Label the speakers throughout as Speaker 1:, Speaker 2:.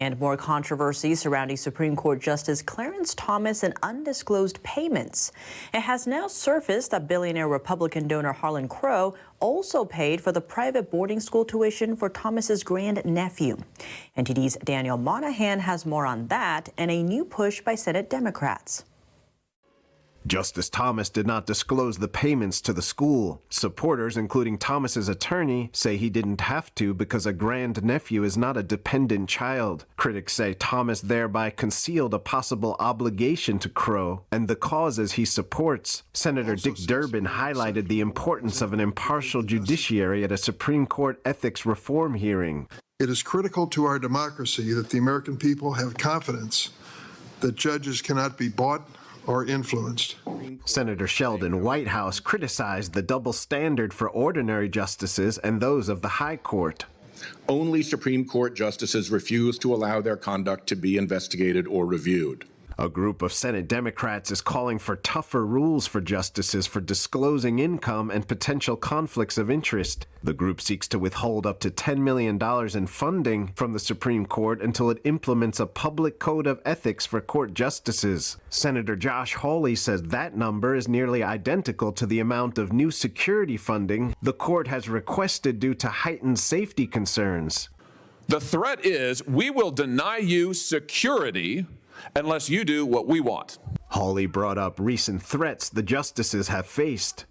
Speaker 1: And more controversy surrounding Supreme Court Justice Clarence Thomas and undisclosed payments. It has now surfaced that billionaire Republican donor Harlan Crow also paid for the private boarding school tuition for Thomas's grandnephew. NTD's Daniel Monahan has more on that and a new push by Senate Democrats.
Speaker 2: Justice Thomas did not disclose the payments to the school. Supporters, including Thomas's attorney, say he didn't have to because a grandnephew is not a dependent child. Critics say Thomas thereby concealed a possible obligation to Crow and the causes he supports. Senator Dick Durbin highlighted the importance of an impartial judiciary at a Supreme Court ethics reform hearing.
Speaker 3: It is critical to our democracy that the American people have confidence that judges cannot be bought or influenced.
Speaker 2: Senator Sheldon Whitehouse criticized the double standard for ordinary justices and those of the High Court.
Speaker 4: Only Supreme Court justices refuse to allow their conduct to be investigated or reviewed.
Speaker 2: A group of Senate Democrats is calling for tougher rules for justices for disclosing income and potential conflicts of interest. The group seeks to withhold up to $10 million in funding from the Supreme Court until it implements a public code of ethics for court justices. Senator Josh Hawley says that number is nearly identical to the amount of new security funding the court has requested due to heightened safety concerns.
Speaker 5: The threat is we will deny you security unless you do what we want.
Speaker 2: Hawley brought up recent threats the justices have faced.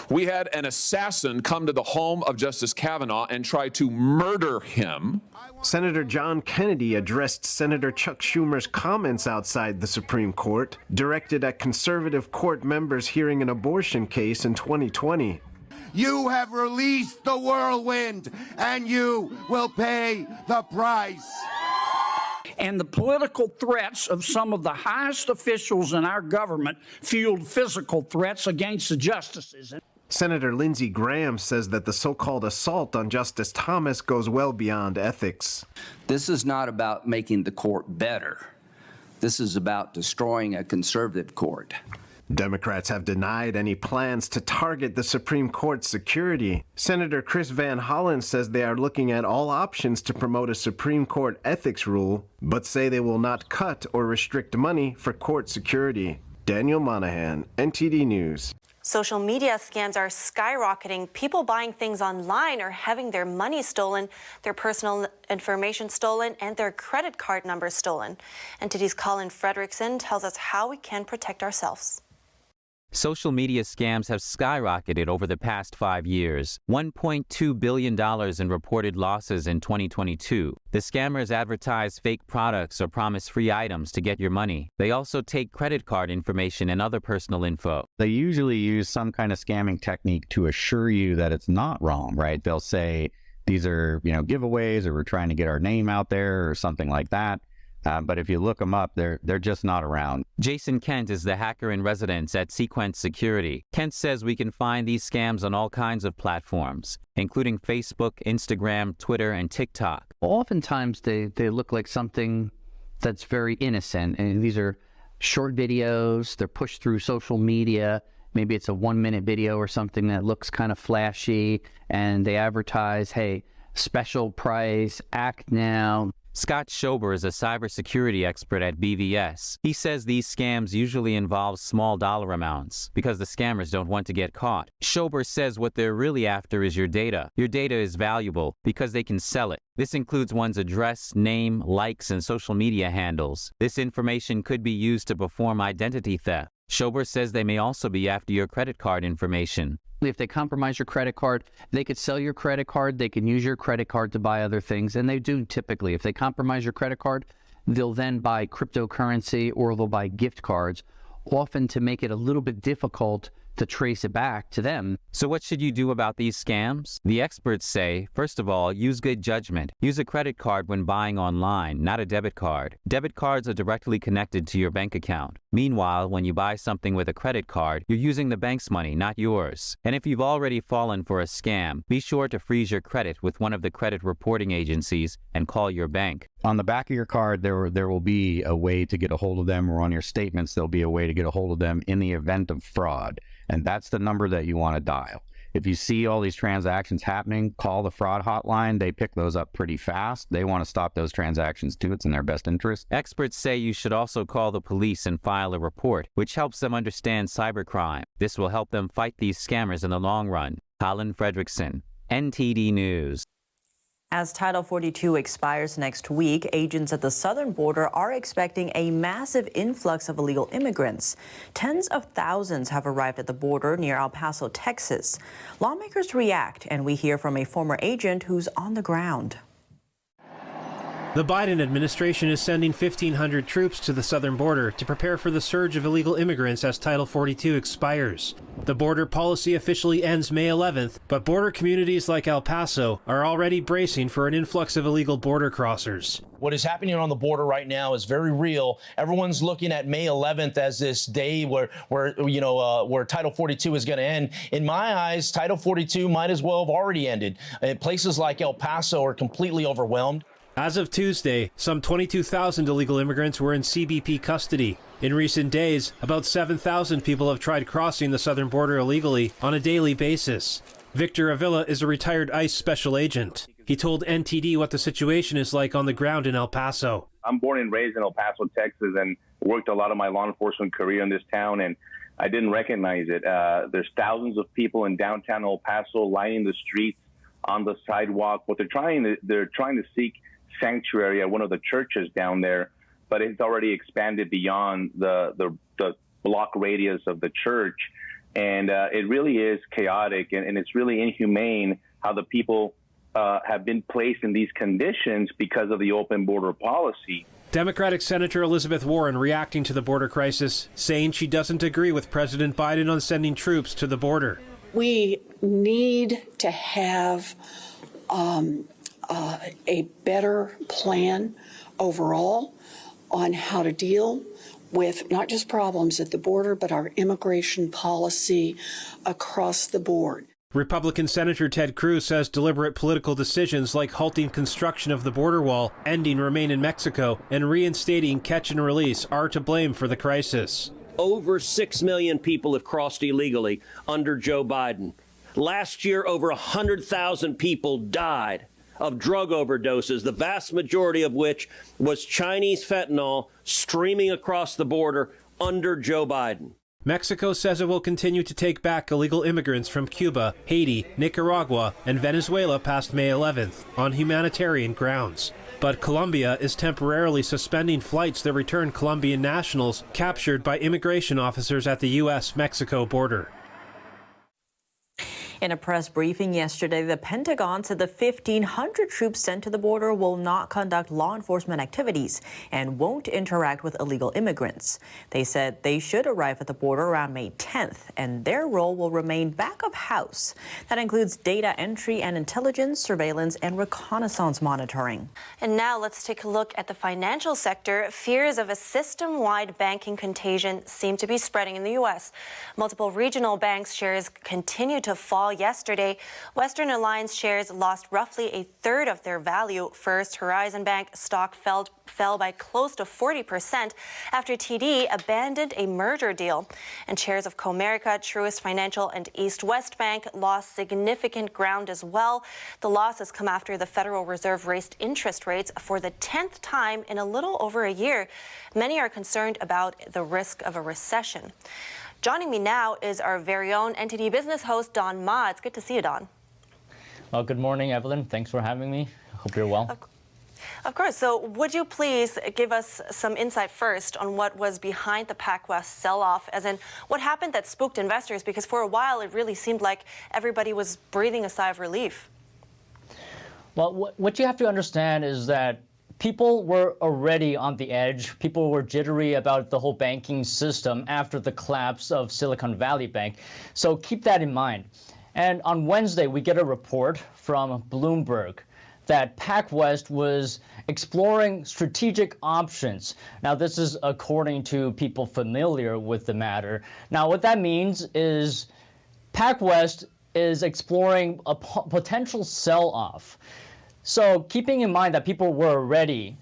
Speaker 5: We had an assassin come to the home of Justice Kavanaugh and try to murder him.
Speaker 2: Senator John Kennedy addressed Senator Chuck Schumer's comments outside the Supreme Court, directed at conservative court members hearing an abortion case in 2020.
Speaker 6: You have released the whirlwind, and you will pay the price.
Speaker 7: And the political threats of some of the highest officials in our government fueled physical threats against the justices.
Speaker 2: Senator Lindsey Graham says that the so-called assault on Justice Thomas goes well beyond ethics.
Speaker 8: This is not about making the court better. This is about destroying a conservative court.
Speaker 2: Democrats have denied any plans to target the Supreme Court's security. Senator Chris Van Hollen says they are looking at all options to promote a Supreme Court ethics rule, but say they will not cut or restrict money for court security. Daniel Monahan, NTD News.
Speaker 9: Social media scams are skyrocketing. People buying things online are having their money stolen, their personal information stolen, and their credit card numbers stolen. NTD's Colin Fredrickson tells us how we can protect ourselves.
Speaker 10: Social media scams have skyrocketed over the past 5 years. $1.2 billion in reported losses in 2022. The scammers advertise fake products or promise free items to get your money. They also take credit card information and other personal info.
Speaker 11: They usually use some kind of scamming technique to assure you that it's not wrong, right? They'll say, these are, giveaways, or we're trying to get our name out there or something like that. But if you look them up, they're just not around.
Speaker 10: Jason Kent is the hacker in residence at Sequence Security. Kent says we can find these scams on all kinds of platforms, including Facebook, Instagram, Twitter, and TikTok.
Speaker 12: Oftentimes they look like something that's very innocent, and these are short videos. They're pushed through social media. Maybe it's a 1-minute video or something that looks kind of flashy, and they advertise, hey, special price, act now.
Speaker 10: Scott Schober is a cybersecurity expert at BVS. He says these scams usually involve small dollar amounts because the scammers don't want to get caught. Schober says what they're really after is your data. Your data is valuable because they can sell it. This includes one's address, name, likes, and social media handles. This information could be used to perform identity theft. Schober says they may also be after your credit card information.
Speaker 12: If they compromise your credit card, they could sell your credit card. They can use your credit card to buy other things, and they do typically. If they compromise your credit card, they'll then buy cryptocurrency or they'll buy gift cards, often to make it a little bit difficult to trace it back to them.
Speaker 10: So what should you do about these scams? The experts say, first of all, use good judgment. Use a credit card when buying online, not a debit card. Debit cards are directly connected to your bank account. Meanwhile, when you buy something with a credit card, you're using the bank's money, not yours. And if you've already fallen for a scam, be sure to freeze your credit with one of the credit reporting agencies and call your bank.
Speaker 11: On the back of your card, there will be a way to get a hold of them, or on your statements, there'll be a way to get a hold of them in the event of fraud. And that's the number that you want to dial. if you see all these transactions happening, call the fraud hotline. They pick those up pretty fast. They want to stop those transactions too. It's in their best interest.
Speaker 10: Experts say you should also call the police and file a report, which helps them understand cybercrime. This will help them fight these scammers in the long run. Colin Fredrickson, NTD News.
Speaker 1: As Title 42 expires next week, agents at the southern border are expecting a massive influx of illegal immigrants. Tens of thousands have arrived at the border near El Paso, Texas. Lawmakers react, and we hear from a former agent who's on the ground.
Speaker 13: The Biden administration is sending 1,500 troops to the southern border to prepare for the surge of illegal immigrants as Title 42 expires. The border policy officially ends May 11th, but border communities like El Paso are already bracing for an influx of illegal border crossers.
Speaker 14: What is happening on the border right now is very real. Everyone's looking at May 11th as this day where Title 42 is going to end. In my eyes, Title 42 might as well have already ended. Places like El Paso are completely overwhelmed.
Speaker 13: As of Tuesday, some 22,000 illegal immigrants were in CBP custody. In recent days, about 7,000 people have tried crossing the southern border illegally on a daily basis. Victor Avila is a retired ICE special agent. He told NTD what the situation is like on the ground in El Paso.
Speaker 15: I'm born and raised in El Paso, Texas, and worked a lot of my law enforcement career in this town, and I didn't recognize it. There's thousands of people in downtown El Paso lining the streets, on the sidewalk. What they're trying to seek sanctuary at one of the churches down there, but it's already expanded beyond the block radius of the church. And it really is chaotic, and it's really inhumane how the people have been placed in these conditions because of the open border policy.
Speaker 13: Democratic Senator Elizabeth Warren reacting to the border crisis, saying she doesn't agree with President Biden on sending troops to the border.
Speaker 16: We need to have a better plan overall on how to deal with not just problems at the border, but our immigration policy across the board.
Speaker 13: Republican Senator Ted Cruz says deliberate political decisions like halting construction of the border wall, ending Remain in Mexico, and reinstating catch and release are to blame for the crisis.
Speaker 17: Over 6 million people have crossed illegally under Joe Biden. Last year, over 100,000 people died of drug overdoses, the vast majority of which was Chinese fentanyl streaming across the border under Joe Biden.
Speaker 13: Mexico says it will continue to take back illegal immigrants from Cuba, Haiti, Nicaragua, and Venezuela past May 11th on humanitarian grounds. But Colombia is temporarily suspending flights that return Colombian nationals captured by immigration officers at the U.S.-Mexico border.
Speaker 1: In a press briefing yesterday, the Pentagon said the 1,500 troops sent to the border will not conduct law enforcement activities and won't interact with illegal immigrants. They said they should arrive at the border around May 10th, and their role will remain back of house. That includes data entry and intelligence, surveillance, and reconnaissance monitoring.
Speaker 9: And now let's take a look at the financial sector. Fears of a system-wide banking contagion seem to be spreading in the U.S. Multiple regional banks' shares continue to fall yesterday. Western Alliance shares lost roughly a third of their value. First Horizon Bank stock fell by close to 40% after TD abandoned a merger deal. And shares of Comerica, Truist Financial, and East West Bank lost significant ground as well. The loss has come after the Federal Reserve raised interest rates for the 10th time in a little over a year. Many are concerned about the risk of a recession. Joining me now is our very own NTD Business host, Don Ma. It's good to see you, Don.
Speaker 18: Well, good morning, Evelyn. Thanks for having me. Hope you're well.
Speaker 9: Of course. So would you please give us some insight first on what was behind the PacWest sell-off, as in what happened that spooked investors? Because for a while, it really seemed like everybody was breathing a sigh of relief.
Speaker 18: Well, what you have to understand is that people were already on the edge. People were jittery about the whole banking system after the collapse of Silicon Valley Bank. So keep that in mind. And on Wednesday, we get a report from Bloomberg that PacWest was exploring strategic options. Now, this is according to people familiar with the matter. Now, what that means is PacWest is exploring a potential sell-off. So keeping in mind that people were already,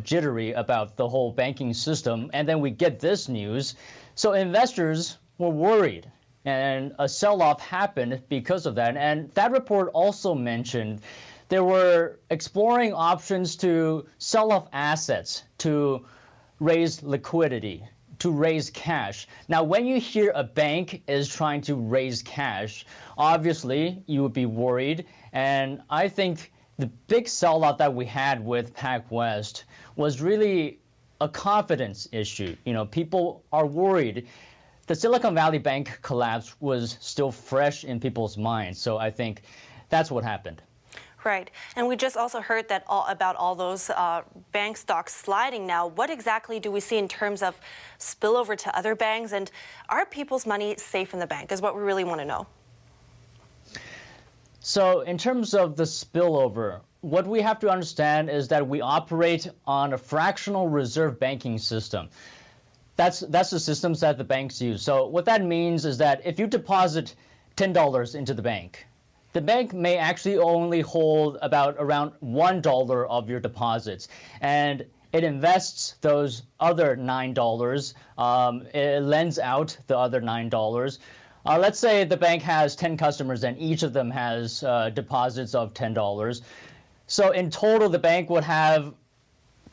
Speaker 18: jittery about the whole banking system, and then we get this news, so investors were worried. And a sell-off happened because of that. And that report also mentioned they were exploring options to sell off assets to raise liquidity, to raise cash. Now, when you hear a bank is trying to raise cash, obviously you would be worried. And I think the big sell-off that we had with PacWest was really a confidence issue. You know, people are worried. The Silicon Valley Bank collapse was still fresh in people's minds. So I think that's what happened.
Speaker 9: Right. And we just also heard that about all those bank stocks sliding now. What exactly do we see in terms of spillover to other banks? And are people's money safe in the bank is what we really want to know.
Speaker 18: So in terms of the spillover, what we have to understand is that we operate on a fractional reserve banking system. That's the systems that the banks use. So what that means is that if you deposit $10 into the bank may actually only hold about around $1 of your deposits. And it invests those other $9. It lends out the other $9. Let's say the bank has 10 customers and each of them has deposits of $10. So in total, the bank would have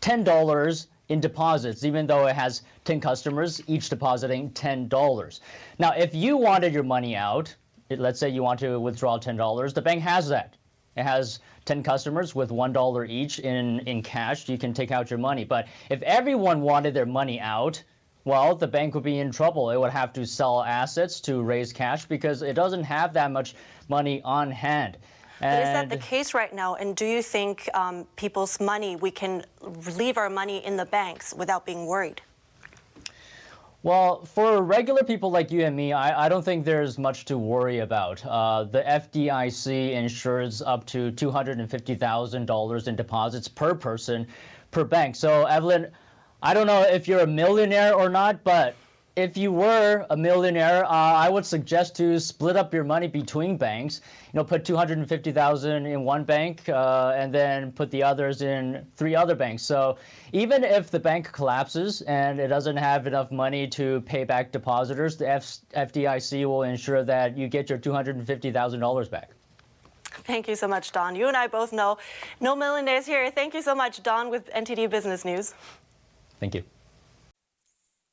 Speaker 18: $10 in deposits, even though it has 10 customers, each depositing $10. Now, if you wanted your money out, let's say you want to withdraw $10, the bank has that. It has 10 customers with $1 each in cash. You can take out your money. But if everyone wanted their money out, well, the bank would be in trouble. It would have to sell assets to raise cash because it doesn't have that much money on hand.
Speaker 9: But is that the case right now? And do you think people's money, we can leave our money in the banks without being worried?
Speaker 18: Well, for regular people like you and me, I don't think there's much to worry about. The FDIC insures up to $250,000 in deposits per person per bank. So, Evelyn, I don't know if you're a millionaire or not, but if you were a millionaire, I would suggest to split up your money between banks. You know, put $250,000 in one bank and then put the others in 3 other banks. So even if the bank collapses and it doesn't have enough money to pay back depositors, the FDIC will ensure that you get your $250,000 back.
Speaker 9: Thank you so much, Don. You and I both know no millionaires here. Thank you so much, Don, with NTD Business News.
Speaker 18: Thank you.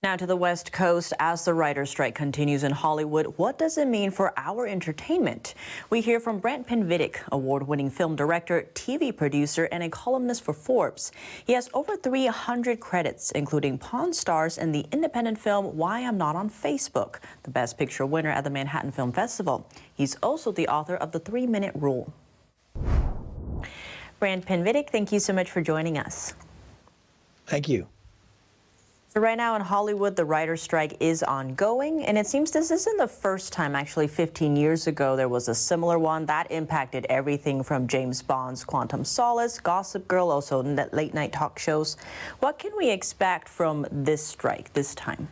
Speaker 1: Now to the West Coast, as the writer's strike continues in Hollywood, what does it mean for our entertainment? We hear from Brent Pinvidic, award-winning film director, TV producer, and a columnist for Forbes. He has over 300 credits, including Pawn Stars in the independent film Why I'm Not on Facebook, the Best Picture winner at the Manhattan Film Festival. He's also the author of The 3-Minute Rule. Brent Pinvidic, thank you so much for joining us.
Speaker 19: Thank you.
Speaker 1: So right now in Hollywood, the writer's strike is ongoing, and it seems this isn't the first time. Actually, 15 years ago, there was a similar one that impacted everything from James Bond's Quantum Solace, Gossip Girl, also late-night talk shows. What can we expect from this strike this time?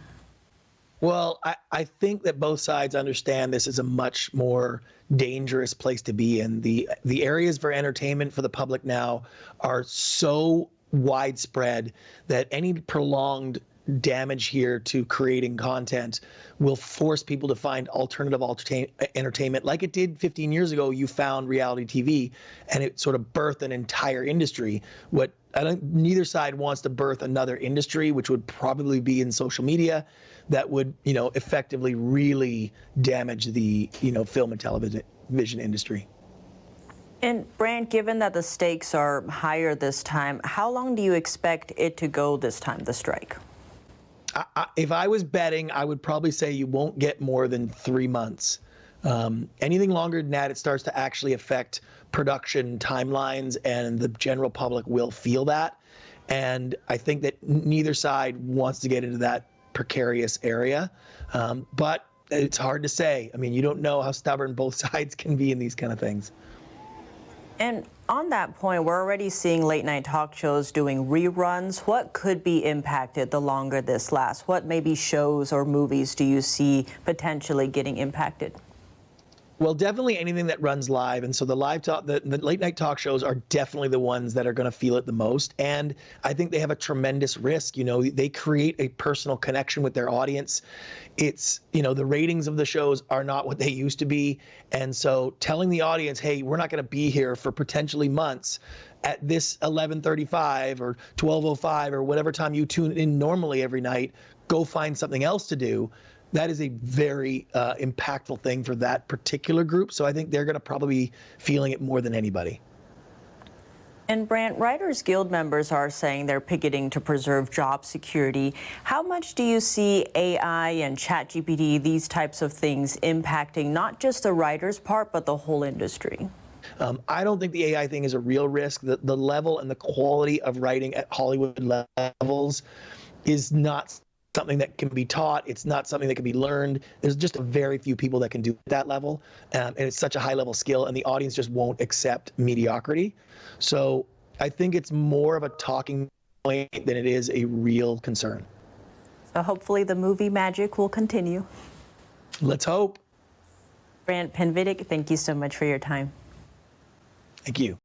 Speaker 19: Well, I think that both sides understand this is a much more dangerous place to be in. The areas for entertainment for the public now are so widespread that any prolonged damage here to creating content will force people to find alternative entertainment like it did 15 years ago. You found reality TV and it sort of birthed an entire industry. Neither side wants to birth another industry, which would probably be in social media, that would, effectively really damage the, film and television industry.
Speaker 1: And Brent, given that the stakes are higher this time, how long do you expect it to go this time, the strike?
Speaker 19: If I was betting, I would probably say you won't get more than 3 months. Anything longer than that, it starts to actually affect production timelines, and the general public will feel that. And I think that neither side wants to get into that precarious area. But it's hard to say. I mean, you don't know how stubborn both sides can be in these kind of things.
Speaker 1: And on that point, we're already seeing late-night talk shows doing reruns. What could be impacted the longer this lasts? What maybe shows or movies do you see potentially getting impacted?
Speaker 19: Well, definitely anything that runs live. And so the live talk, the late night talk shows are definitely the ones that are going to feel it the most. And I think they have a tremendous risk. You know, they create a personal connection with their audience. It's, you know, the ratings of the shows are not what they used to be. And so telling the audience, hey, we're not going to be here for potentially months at this 11:35 or 12:05 or whatever time you tune in normally every night, go find something else to do. That is a very impactful thing for that particular group. So I think they're going to probably be feeling it more than anybody.
Speaker 1: And Brant, Writers Guild members are saying they're picketing to preserve job security. How much do you see AI and ChatGPT, these types of things, impacting not just the writers' part, but the whole industry?
Speaker 19: I don't think the AI thing is a real risk. The level and the quality of writing at Hollywood levels is not something that can be taught. It's not something that can be learned. There's just a very few people that can do that level. And it's such a high level skill, and the audience just won't accept mediocrity. So I think it's more of a talking point than it is a real concern.
Speaker 1: So hopefully the movie magic will continue.
Speaker 19: Let's hope.
Speaker 1: Brant Pinvidic, thank you so much for your time.
Speaker 19: Thank you.